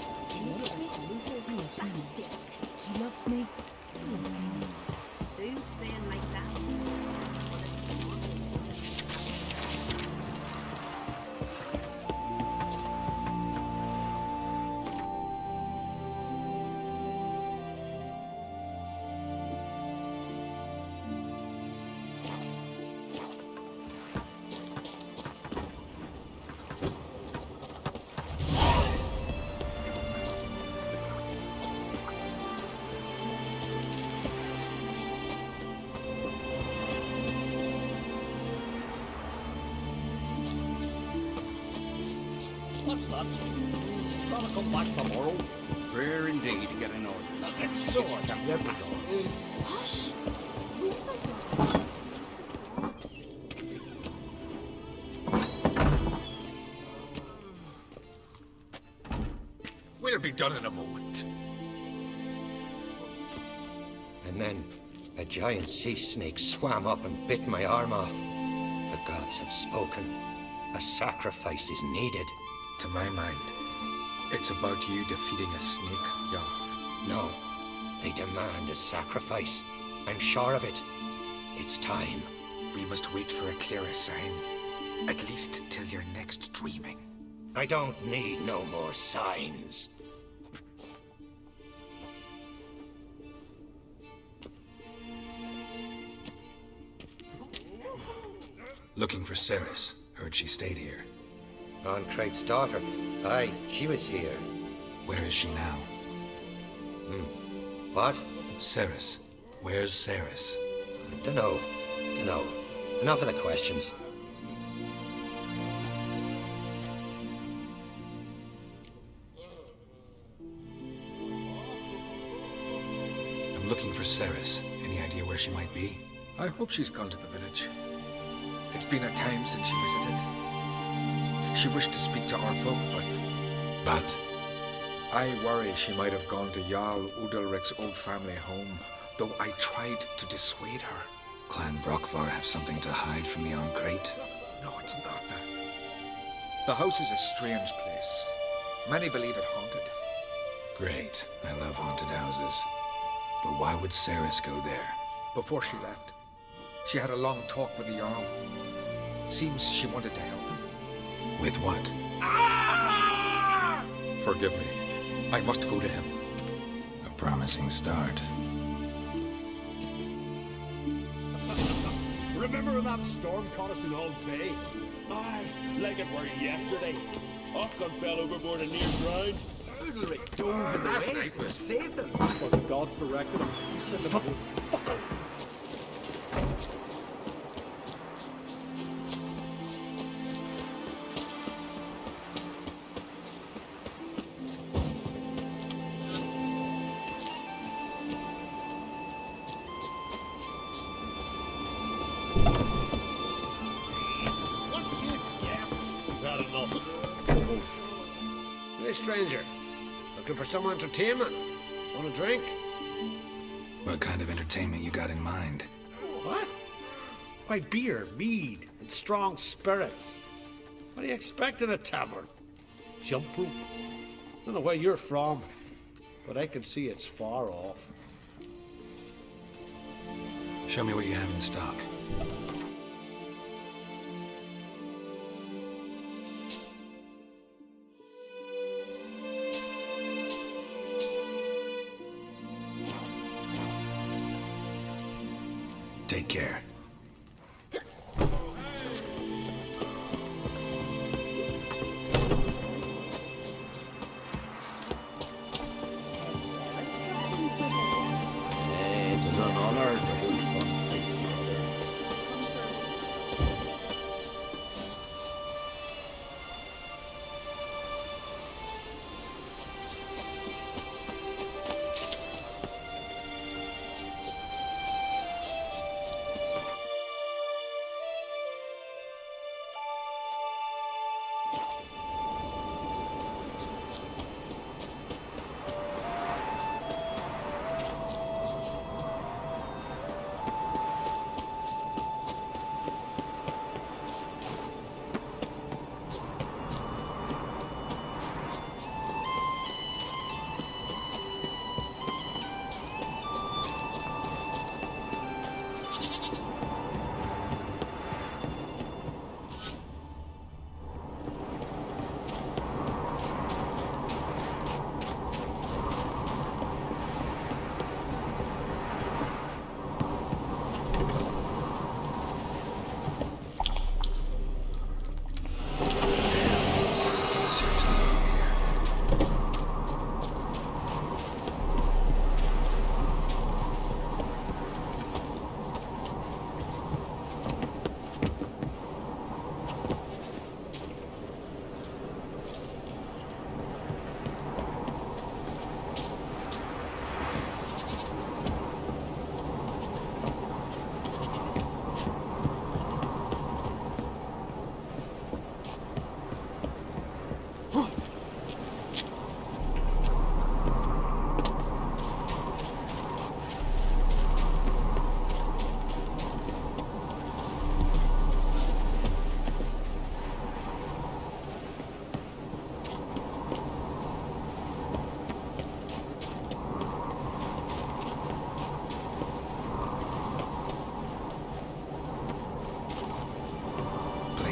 He loves me. He loves me not. He loves me. He loves me not. Soothsaying like that. What's that? Gonna come back tomorrow? Rare indeed to get an order. Look at sword and weapon. Hush! We'll be done in a moment. And then a giant sea snake swam up and bit my arm off. The gods have spoken. A sacrifice is needed. To my mind, it's about you defeating a snake, Jarl. No, they demand a sacrifice. I'm sure of it. It's time. We must wait for a clearer sign. At least till your next dreaming. I don't need no more signs. Looking for Ceres. Heard she stayed here. Craig's daughter. Aye, she was here. Where is she now? What? Ceres. Where's Ceres? Dunno. Enough of the questions. I'm looking for Ceres. Any idea where she might be? I hope she's gone to the village. It's been a time since she visited. She wished to speak to our folk, But? I worry she might have gone to Jarl Udalric's old family home, though I tried to dissuade her. Clan Brockvar have something to hide from the Crate? No, it's not that. The house is a strange place. Many believe it haunted. Great. I love haunted houses. But why would Ceres go there? Before she left, she had a long talk with the Jarl. Seems she wanted to help him. With what? Forgive me. I must go to him. A promising start. Remember when that storm caught us in Hall's Bay? Aye, like it were yesterday. Ofcom fell overboard and near drowned. Udalric dove in the waves and saved him. Was the gods directed him? He said them Fucker! Hey, stranger. Looking for some entertainment? Want a drink? What kind of entertainment you got in mind? What? Why, beer, mead, and strong spirits. What do you expect in a tavern? Jump rope? Don't know where you're from, but I can see it's far off. Show me what you have in stock. Take care. It is an honor to host one.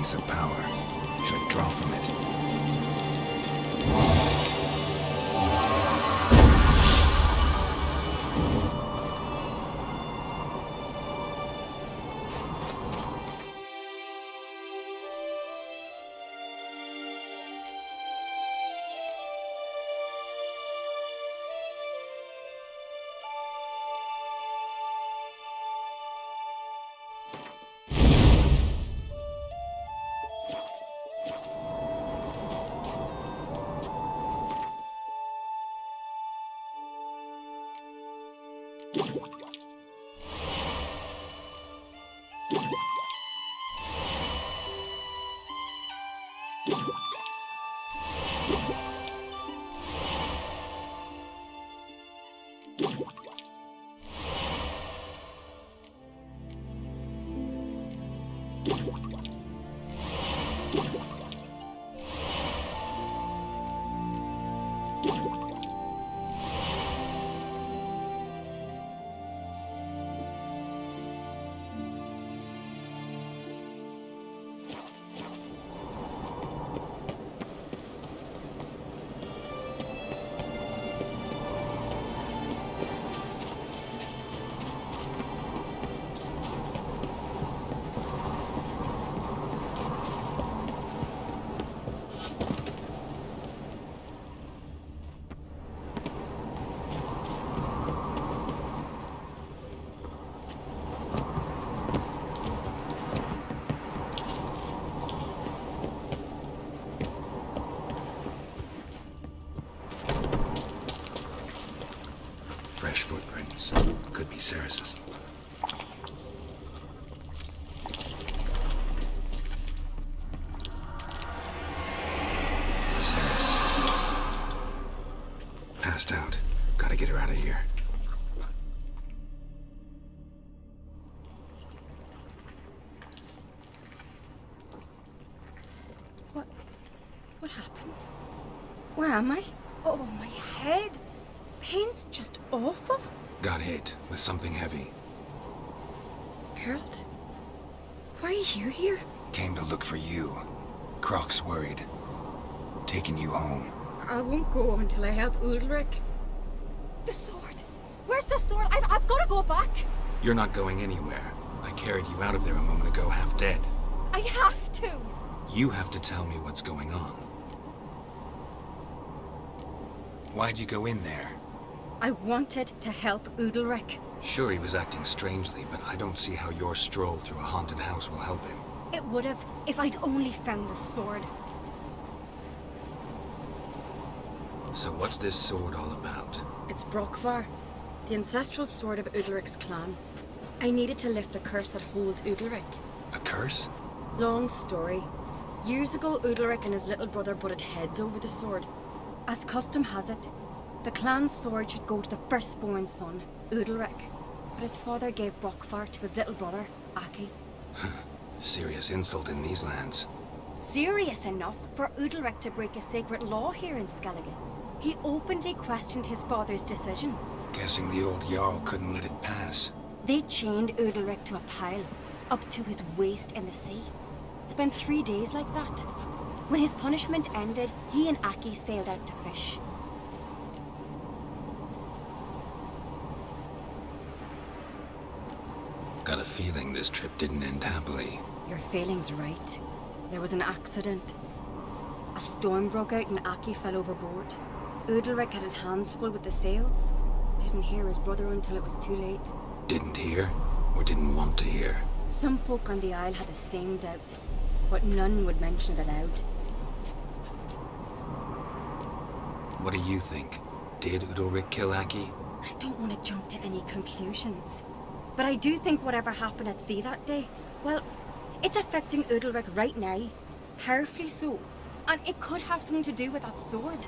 place of power. Should draw from it. Fresh footprints. Could be Ceres's. Ceres. Passed out. Gotta get her out of here. What happened? Where am I? Oh, my head. Pain's just awful. Got hit with something heavy. Geralt, why are you here? Came to look for you. Croc's worried. Taking you home. I won't go until I help Ulrich. The sword! Where's the sword? I've got to go back! You're not going anywhere. I carried you out of there a moment ago, half dead. I have to! You have to tell me what's going on. Why'd you go in there? I wanted to help Ulrich. Sure, he was acting strangely, but I don't see how your stroll through a haunted house will help him. It would have if I'd only found the sword. So what's this sword all about? It's Brokvar, the ancestral sword of Udalric's clan. I needed to lift the curse that holds Udalric. A curse? Long story. Years ago, Udalric and his little brother butted heads over the sword. As custom has it, the clan's sword should go to the firstborn son, Udalric. But his father gave Brokvar to his little brother, Aki. Serious insult in these lands. Serious enough for Udalric to break a sacred law here in Skellige. He openly questioned his father's decision. Guessing the old Jarl couldn't let it pass. They chained Udalric to a pile, up to his waist in the sea. Spent 3 days like that. When his punishment ended, he and Aki sailed out to fish. Got a feeling this trip didn't end happily. Your feeling's right. There was an accident. A storm broke out and Aki fell overboard. Udalric had his hands full with the sails. Didn't hear his brother until it was too late. Didn't hear, or didn't want to hear? Some folk on the Isle had the same doubt, but none would mention it aloud. What do you think? Did Udalric kill Aki? I don't want to jump to any conclusions. But I do think whatever happened at sea that day, well, it's affecting Udalric right now. Powerfully so. And it could have something to do with that sword.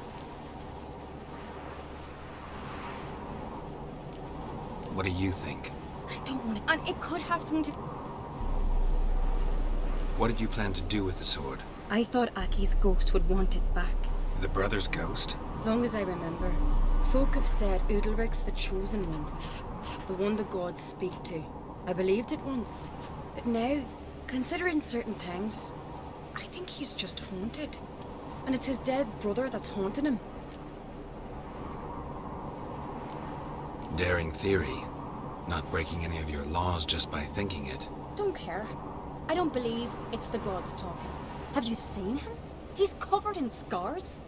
What do you think? I don't want to... And it could have something to... What did you plan to do with the sword? I thought Aki's ghost would want it back. The brother's ghost? Long as I remember, folk have said Udalric's the chosen one. The one the gods speak to. I believed it once. But now, considering certain things, I think he's just haunted. And it's his dead brother that's haunting him. Daring theory. Not breaking any of your laws just by thinking it. Don't care. I don't believe it's the gods talking. Have you seen him? He's covered in scars.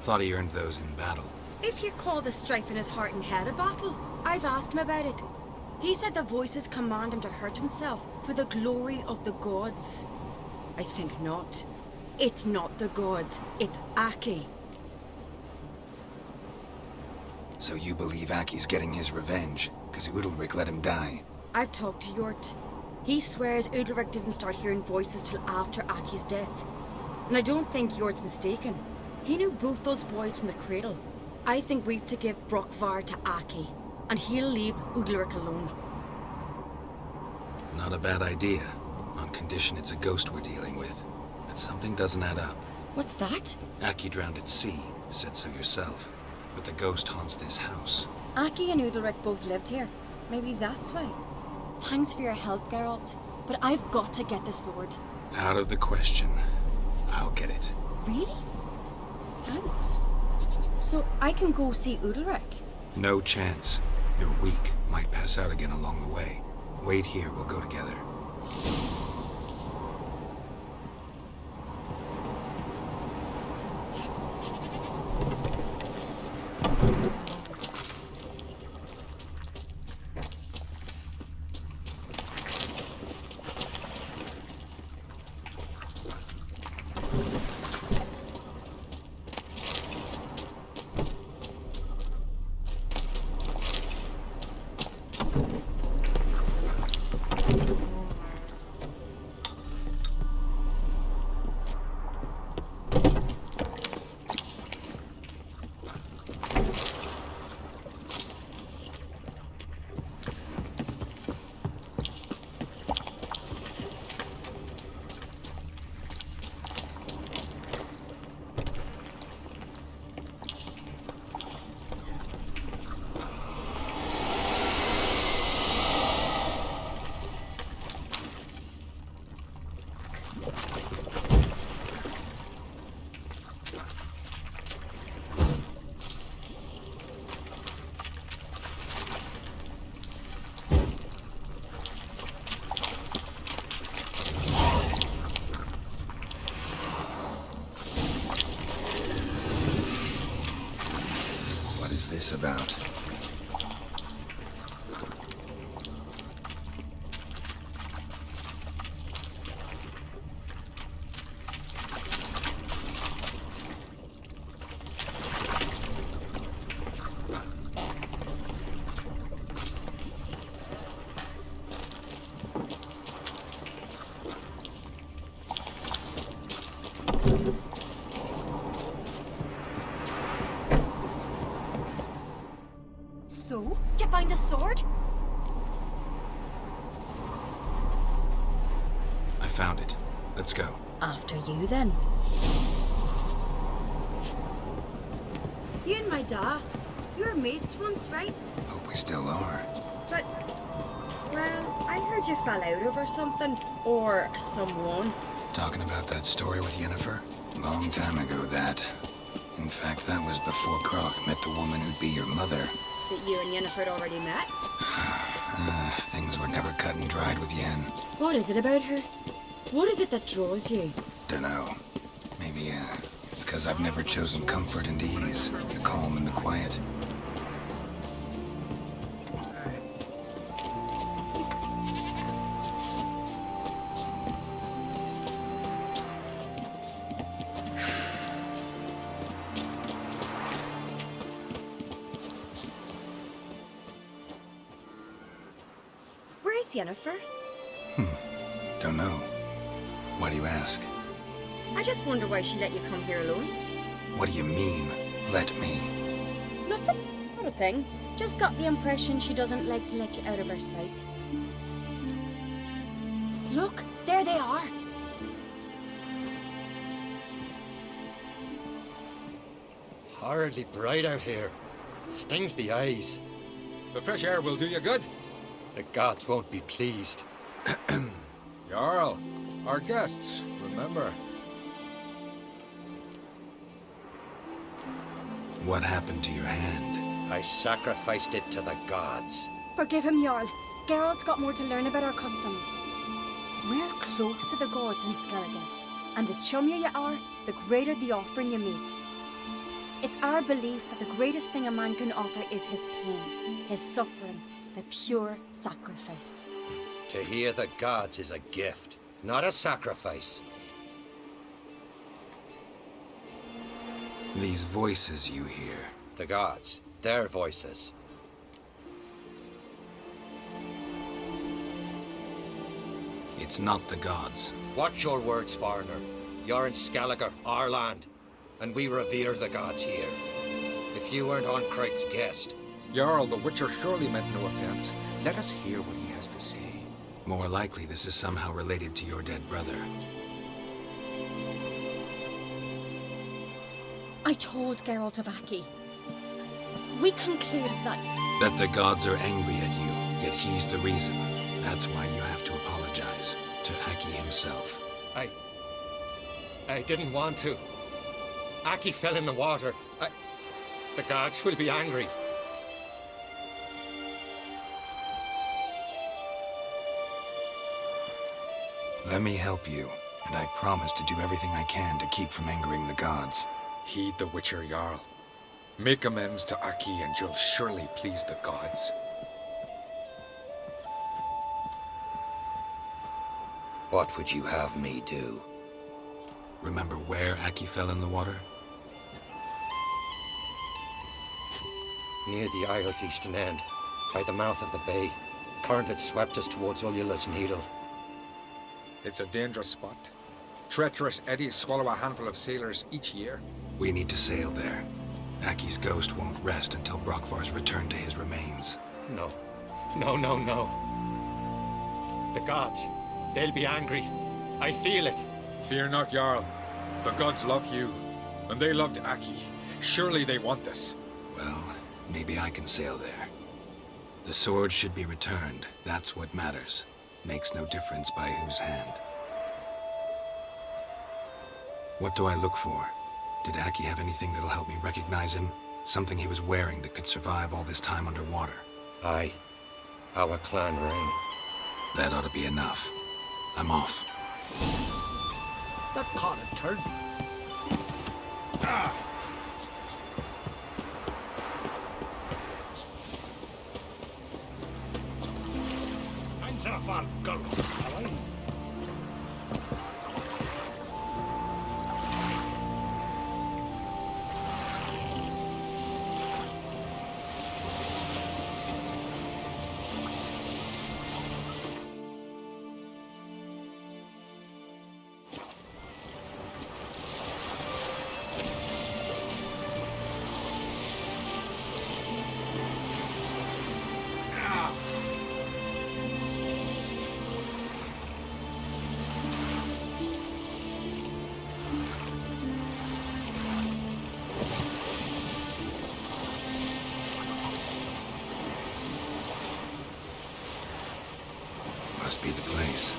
Thought he earned those in battle. If you call the strife in his heart and head a battle, I've asked him about it. He said the voices command him to hurt himself for the glory of the gods. I think not. It's not the gods, it's Aki. So you believe Aki's getting his revenge, because Udalric let him die? I've talked to Yort. He swears Udalric didn't start hearing voices till after Aki's death. And I don't think Yort's mistaken. He knew both those boys from the cradle. I think we've to give Brokvar to Aki, and he'll leave Udalric alone. Not a bad idea, on condition it's a ghost we're dealing with. But something doesn't add up. What's that? Aki drowned at sea, said so yourself. But the ghost haunts this house. Aki and Udalric both lived here. Maybe that's why. Thanks for your help, Geralt. But I've got to get the sword. Out of the question. I'll get it. Really? Thanks. So I can go see Udalric? No chance. You're weak. Might pass out again along the way. Wait here, we'll go together. This about? So? Did you find the sword? I found it. Let's go. After you, then. You and my dad, you were mates once, right? Hope we still are. But, well, I heard you fell out over something. Or someone. Talking about that story with Yennefer? Long time ago, that. In fact, that was before Croc met the woman who'd be your mother. That you and Yennefer had already met? Things were never cut and dried with Yen. What is it about her? What is it that draws you? Dunno. Maybe, it's 'cause I've never chosen comfort and ease, the calm and the quiet. Where's Yennefer? Don't know. Why do you ask? I just wonder why she let you come here alone. What do you mean, let me? Nothing. Not a thing. Just got the impression she doesn't like to let you out of her sight. Look, there they are. Horribly bright out here. Stings the eyes. The fresh air will do you good. The gods won't be pleased. Jarl, our guests, remember. What happened to your hand? I sacrificed it to the gods. Forgive him, Jarl. Geralt's got more to learn about our customs. We're close to the gods in Skellige, and the chummier you are, the greater the offering you make. It's our belief that the greatest thing a man can offer is his pain, his suffering, the pure sacrifice. To hear the gods is a gift, not a sacrifice. These voices you hear. The gods, their voices. It's not the gods. Watch your words, foreigner. You're in Skellige, our land, and we revere the gods here. If you weren't on Cright's guest... Jarl, the Witcher surely meant no offense. Let us hear what he has to say. More likely this is somehow related to your dead brother. I told Geralt of Aki. We concluded that the gods are angry at you, yet he's the reason. That's why you have to apologize to Aki himself. I didn't want to. Aki fell in the water. The gods will be angry. Let me help you, and I promise to do everything I can to keep from angering the gods. Heed the Witcher, Jarl. Make amends to Aki and you'll surely please the gods. What would you have me do? Remember where Aki fell in the water? Near the Isle's eastern end, by the mouth of the bay. Current had swept us towards Ullula's Needle. It's a dangerous spot. Treacherous eddies swallow a handful of sailors each year. We need to sail there. Aki's ghost won't rest until Brokvar's returned to his remains. No. No. The gods, they'll be angry. I feel it. Fear not, Jarl. The gods love you, and they loved Aki. Surely they want this. Well, maybe I can sail there. The sword should be returned. That's what matters. Makes no difference by whose hand. What do I look for? Did Aki have anything that'll help me recognize him? Something he was wearing that could survive all this time underwater? Aye. Our clan ring. That ought to be enough. I'm off. That caught a turn. Answer for girls, Caroline. Must be the place.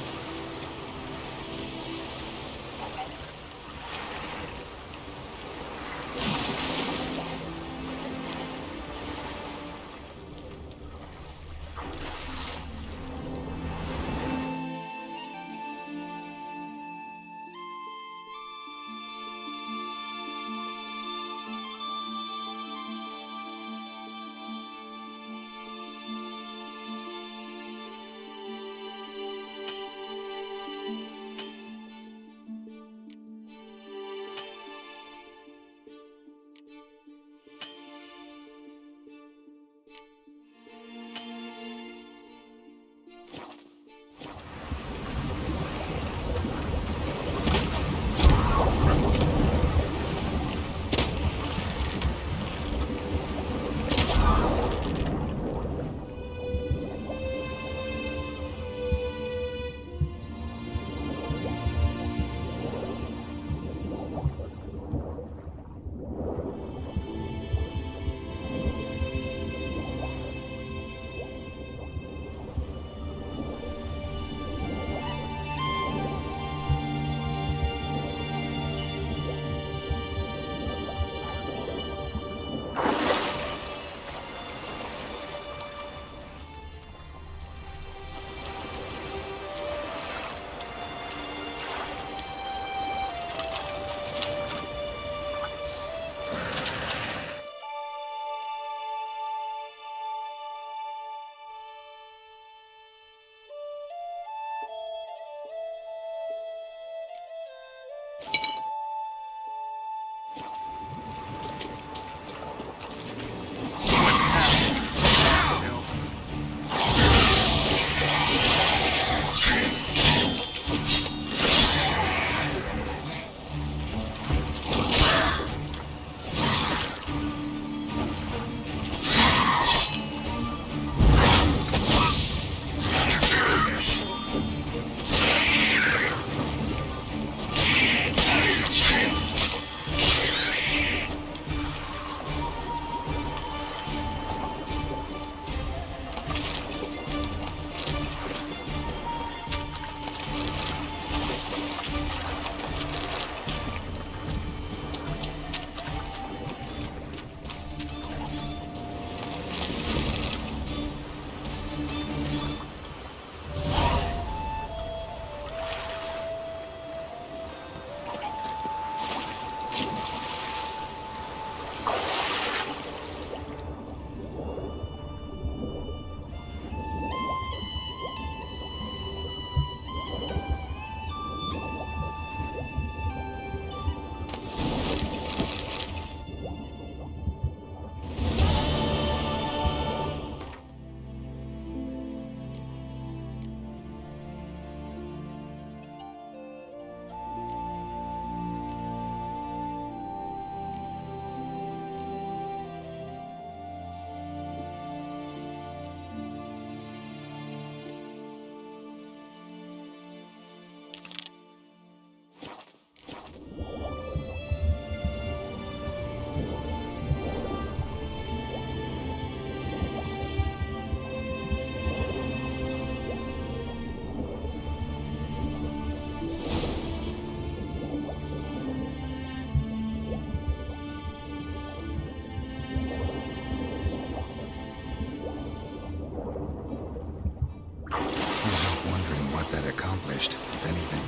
Can't help wondering what that accomplished, if anything.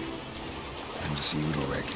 Time to see Udalric.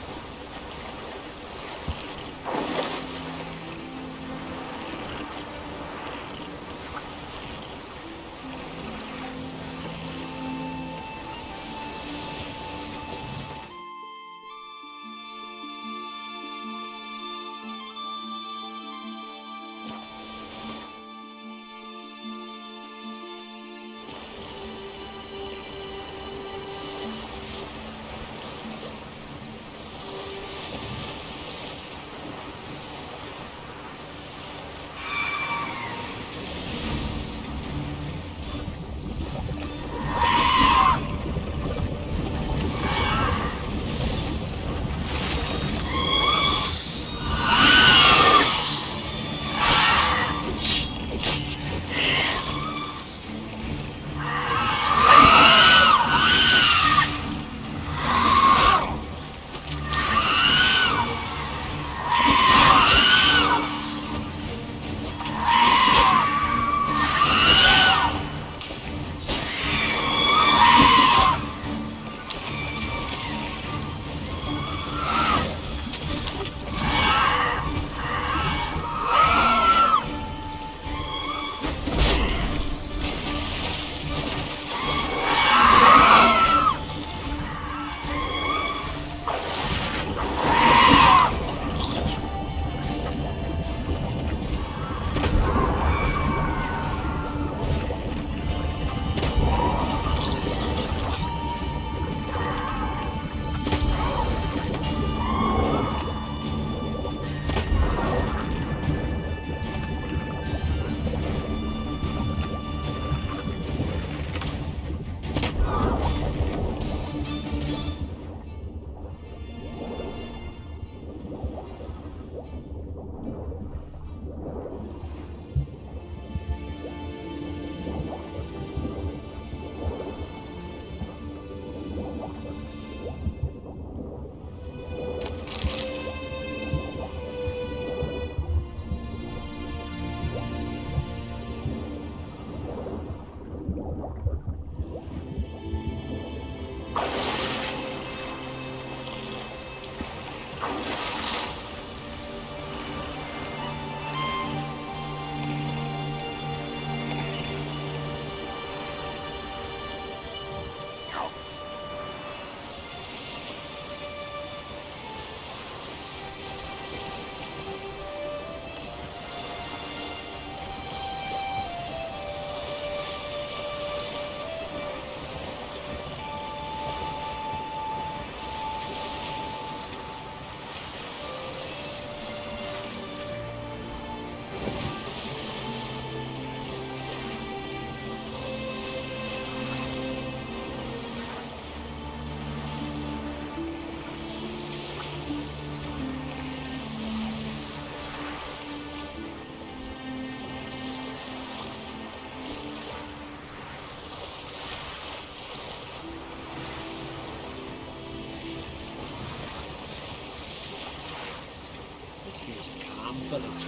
village.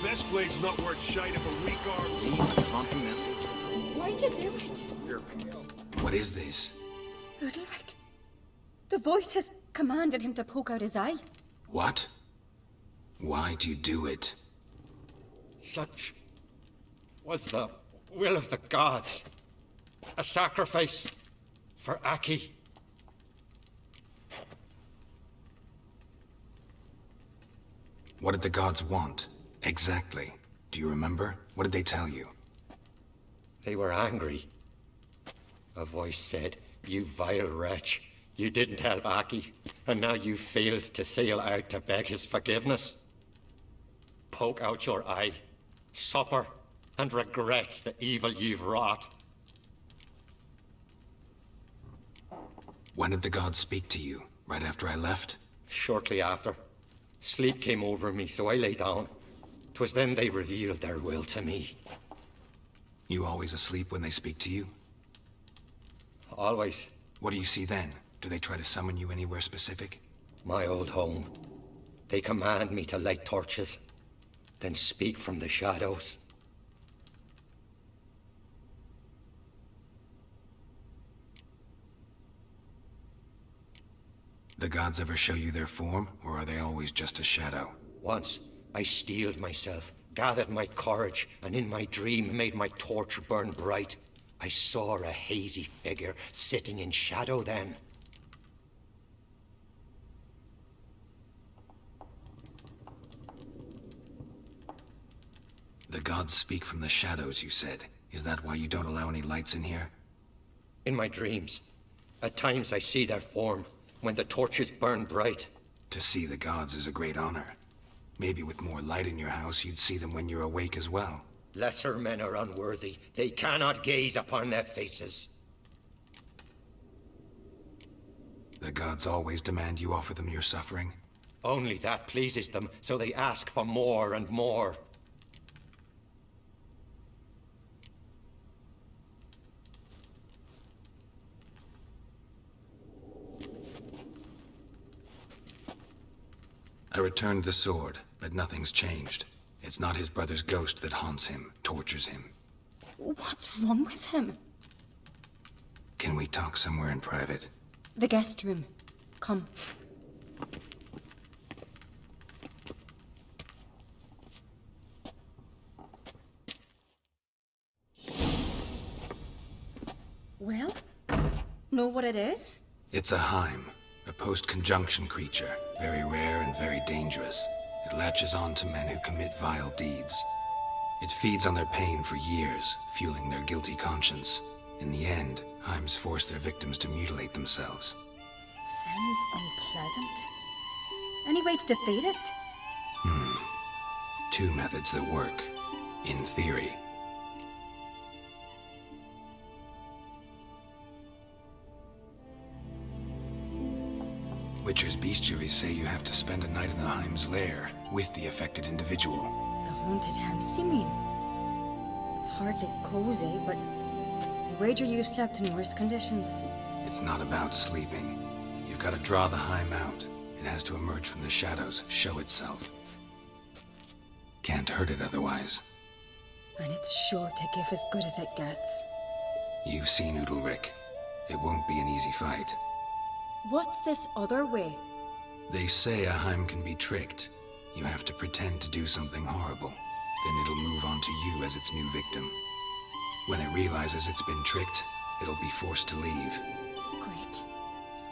Best blade's not worth shite of a weak arms. Why'd you do it? What is this? Udalric. The voice has commanded him to poke out his eye. What? Why do you do it? Such was the will of the gods. A sacrifice for Aki. What did the gods want? Exactly. Do you remember? What did they tell you? They were angry. A voice said, "You vile wretch. You didn't help Aki, and now you failed to sail out to beg his forgiveness. Poke out your eye, suffer, and regret the evil you've wrought." When did the gods speak to you? Right after I left? Shortly after. Sleep came over me, so I lay down. 'Twas then they revealed their will to me. You always asleep when they speak to you? Always. What do you see then? Do they try to summon you anywhere specific? My old home. They command me to light torches, then speak from the shadows. The gods ever show you their form, or are they always just a shadow? Once, I steeled myself, gathered my courage, and in my dream made my torch burn bright. I saw a hazy figure sitting in shadow then. The gods speak from the shadows, you said. Is that why you don't allow any lights in here? In my dreams. At times I see their form, when the torches burn bright. To see the gods is a great honor. Maybe with more light in your house, you'd see them when you're awake as well. Lesser men are unworthy. They cannot gaze upon their faces. The gods always demand you offer them your suffering? Only that pleases them, so they ask for more and more. I returned the sword, but nothing's changed. It's not his brother's ghost that haunts him, tortures him. What's wrong with him? Can we talk somewhere in private? The guest room. Come. Well, know what it is? It's a Heim, a post-conjunction creature, very rare and very dangerous. It latches on to men who commit vile deeds. It feeds on their pain for years, fueling their guilty conscience. In the end, Heims force their victims to mutilate themselves. Sounds unpleasant. Any way to defeat it? Two methods that work, in theory. Witcher's bestiaries say you have to spend a night in the Heim's lair with the affected individual. The haunted house, you mean? It's hardly cozy, but I wager you've slept in worse conditions. It's not about sleeping. You've got to draw the Heim out. It has to emerge from the shadows, show itself. Can't hurt it otherwise. And it's sure to give as good as it gets. You've seen Udalric. It won't be an easy fight. What's this other way? They say a Heim can be tricked. You have to pretend to do something horrible. Then it'll move on to you as its new victim. When it realizes it's been tricked, it'll be forced to leave. Great.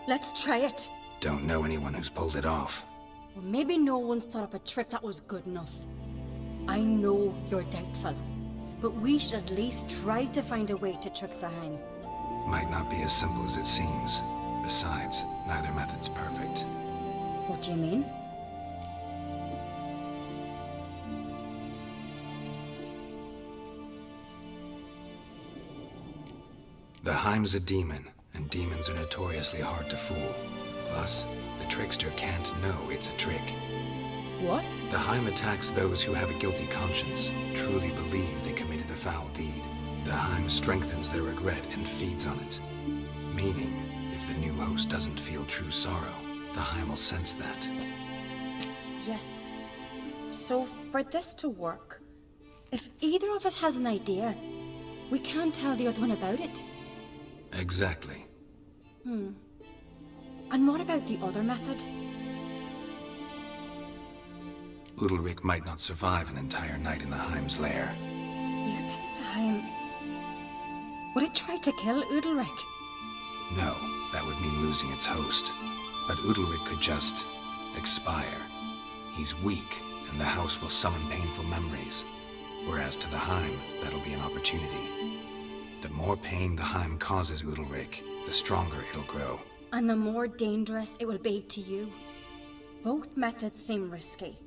Let's try it. Don't know anyone who's pulled it off. Well, maybe no one's thought up a trick that was good enough. I know you're doubtful, but we should at least try to find a way to trick the Heim. Might not be as simple as it seems. Besides, neither method's perfect. What do you mean? The Heim's a demon, and demons are notoriously hard to fool. Plus, the trickster can't know it's a trick. What? The Heim attacks those who have a guilty conscience, truly believe they committed a foul deed. The Heim strengthens their regret and feeds on it. Meaning, if the new host doesn't feel true sorrow, the Heim will sense that. Yes. So, for this to work, if either of us has an idea, we can't tell the other one about it. Exactly. And what about the other method? Udalric might not survive an entire night in the Heim's lair. You think the Heim... would it try to kill Udalric? No, that would mean losing its host. But Udalric could just expire. He's weak, and the house will summon painful memories. Whereas to the Heim, that'll be an opportunity. The more pain the Heim causes Udalric, the stronger it'll grow. And the more dangerous it will be to you. Both methods seem risky,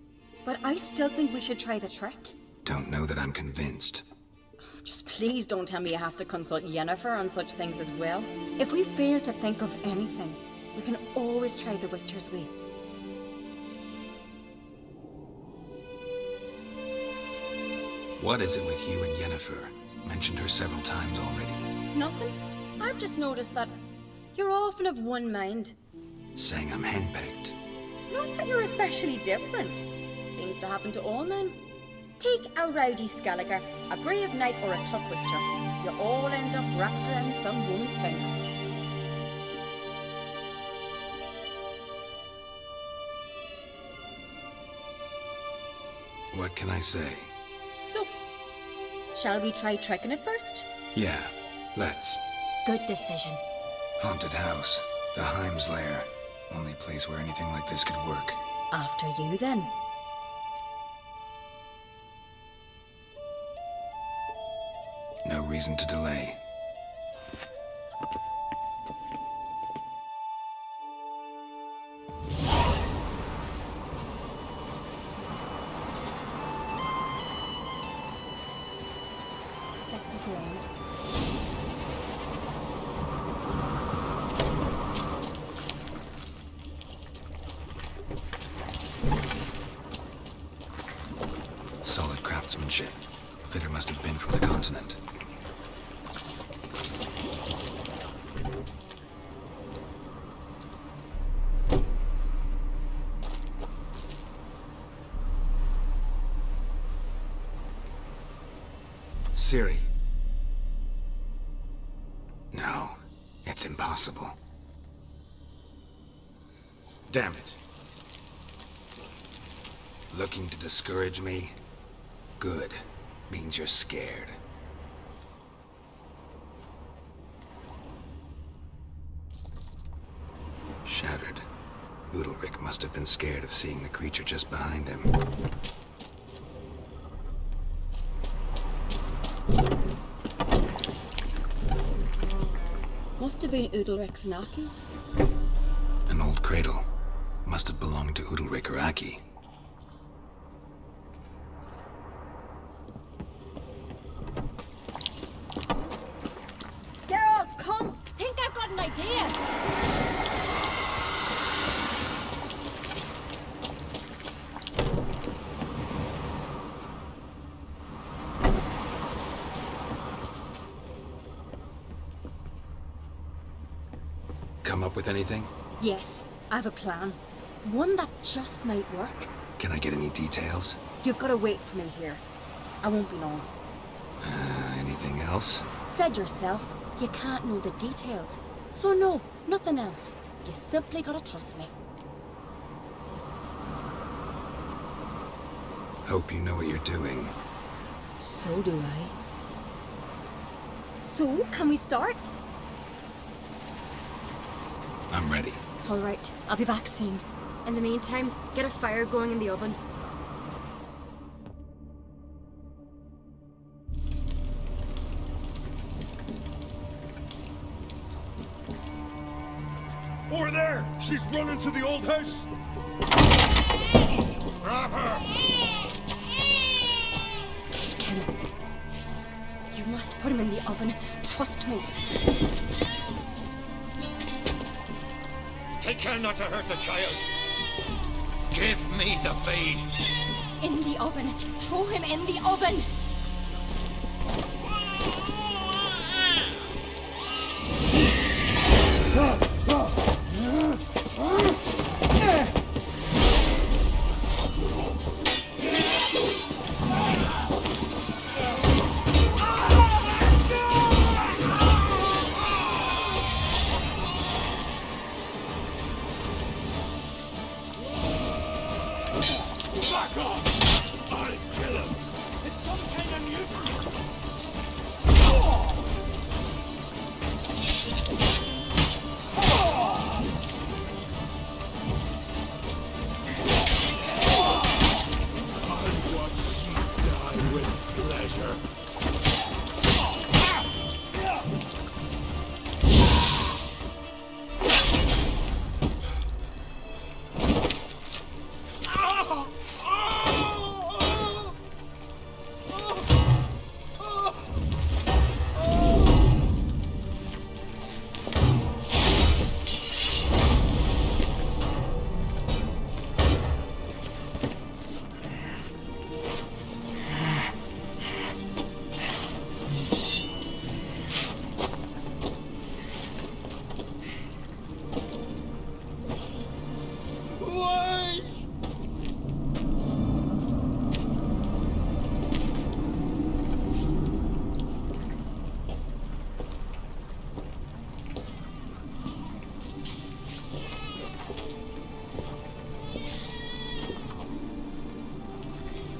but I still think we should try the trick. Don't know that I'm convinced. Just please don't tell me you have to consult Yennefer on such things as well. If we fail to think of anything, we can always try the Witcher's way. What is it with you and Yennefer? Mentioned her several times already. Nothing. I've just noticed that you're often of one mind. Saying I'm henpecked. Not that you're especially different. Seems to happen to all men. Take a rowdy Skelliger, a brave knight, or a tough witcher. You all end up wrapped around some woman's finger. What can I say? So, shall we try trekking it first? Yeah, let's. Good decision. Haunted house. The Heim's lair. Only place where anything like this could work. After you, then. No reason to delay. That's the ground. Solid craftsmanship. Fitter must have been from the continent. Ciri. No, it's impossible. Damn it. Looking to discourage me? Good. Means you're scared. Shattered. Udalric must have been scared of seeing the creature just behind him. Must have been Udalric's Naki's. An old cradle. Must have belonged to Udalric or Aki. Geralt, come! Think I've got an idea! Come up with anything? Yes, I have a plan. One that just might work. Can I get any details? You've got to wait for me here. I won't be long. Anything else? Said yourself, you can't know the details. So no, nothing else. You simply gotta trust me. Hope you know what you're doing. So do I. So, can we start? I'm ready. All right, I'll be back soon. In the meantime, get a fire going in the oven. Over there! She's running to the old house! Grab her! Take him. You must put him in the oven. Trust me. Take care not to hurt the child. Give me the babe. In the oven. Throw him in the oven. Back off! I'll kill him! It's some kind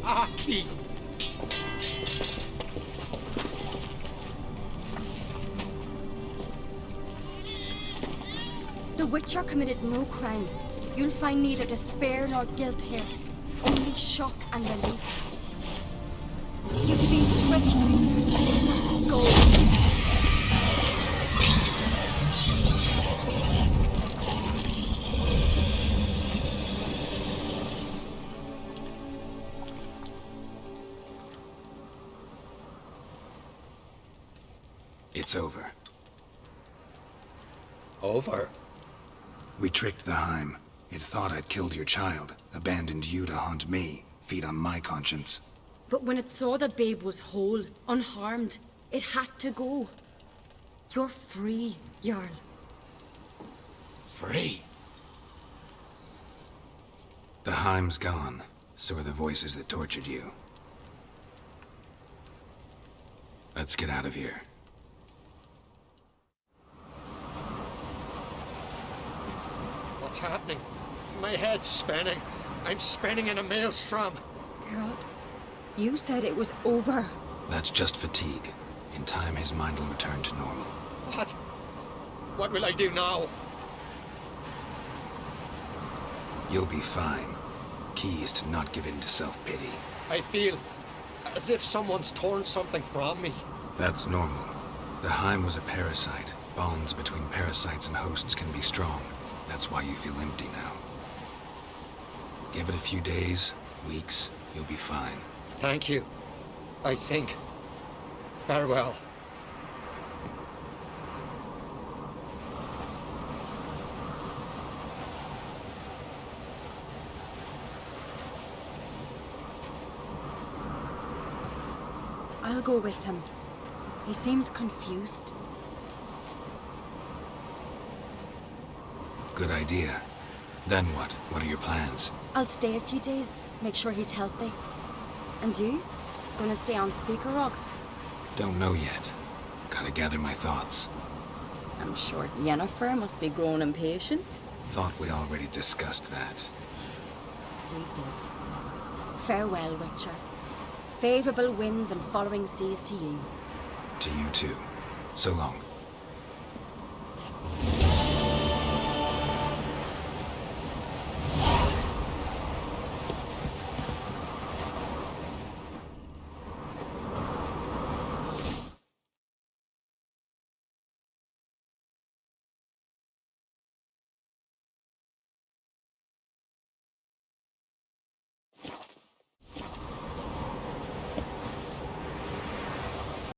Aki! The Witcher committed no crime. You'll find neither despair nor guilt here. Only shock and relief. You've been tricked. You must go. It's over. Over? We tricked the Heim. It thought I'd killed your child, abandoned you to haunt me, feed on my conscience. But when it saw the babe was whole, unharmed, it had to go. You're free, Jarl. Free? The Heim's gone, so are the voices that tortured you. Let's get out of here. What's happening? My head's spinning. I'm spinning in a maelstrom. Geralt, you said it was over. That's just fatigue. In time, his mind will return to normal. What? What will I do now? You'll be fine. Key is to not give in to self-pity. I feel as if someone's torn something from me. That's normal. The Heim was a parasite. Bonds between parasites and hosts can be strong. That's why you feel empty now. Give it a few days, weeks, you'll be fine. Thank you. I think. Farewell. I'll go with him. He seems confused. Good idea. Then what? What are your plans? I'll stay a few days, make sure he's healthy. And you? Gonna stay on Speaker Rock? Don't know yet. Gotta gather my thoughts. I'm sure Yennefer must be growing impatient. Thought we already discussed that. We did. Farewell, Witcher. Favorable winds and following seas to you. To you too. So long.